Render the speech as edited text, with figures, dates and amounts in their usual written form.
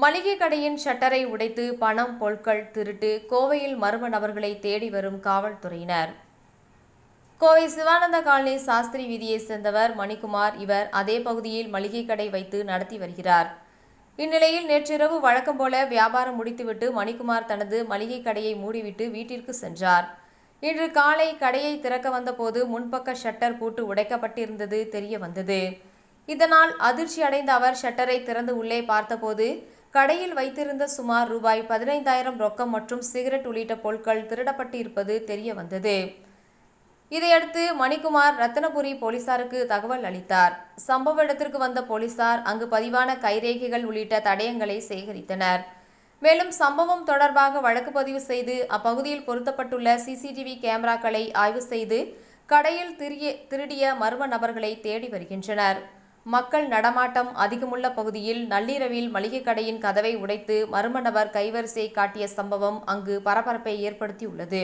மளிகை கடையின் ஷட்டரை உடைத்து பணம் பொருட்கள் திருட்டு. கோவையில் மர்ம நபர்களை தேடி வரும் காவல்துறையினர். கோவை சிவானந்த காலனி சாஸ்திரி வீதியை சேர்ந்தவர் மணிக்குமார். இவர் அதே பகுதியில் மளிகை கடை வைத்து நடத்தி வருகிறார். இந்நிலையில் நேற்றிரவு வழக்கம் போல வியாபாரம் முடித்துவிட்டு மணிக்குமார் தனது மளிகை கடையை மூடிவிட்டு வீட்டிற்கு சென்றார். இன்று காலை கடையை திறக்க வந்தபோது முன்பக்க ஷட்டர் பூட்டு உடைக்கப்பட்டிருந்தது தெரிய வந்தது. இதனால் அதிர்ச்சி அடைந்த அவர் ஷட்டரை திறந்து உள்ளே பார்த்தபோது கடையில் வைத்திருந்த சுமார் ரூபாய் 15,000 ரொக்கம் மற்றும் சிகரெட் உள்ளிட்ட பொருட்கள் திருடப்பட்டு இருப்பது தெரிய வந்தது. இதையடுத்து மணிக்குமார் ரத்தினபுரி போலீசாருக்கு தகவல் அளித்தார். சம்பவ இடத்திற்கு வந்த போலீசார் அங்கு பதிவான கைரேகைகள் உள்ளிட்ட தடயங்களை சேகரித்தனர். மேலும் சம்பவம் தொடர்பாக வழக்கு பதிவு செய்து அப்பகுதியில் பொருத்தப்பட்டுள்ள சிசிடிவி கேமராக்களை ஆய்வு செய்து கடையில் திருடிய மர்ம நபர்களை தேடி வருகின்றனர். மக்கள் நடமாட்டம் அதிகமுள்ள பகுதியில் நள்ளிரவில் மளிகை கடையின் கதவை உடைத்து மர்ம நபர் கைவரிசை காட்டிய சம்பவம் அங்கு பரபரப்பை ஏற்படுத்தியுள்ளது.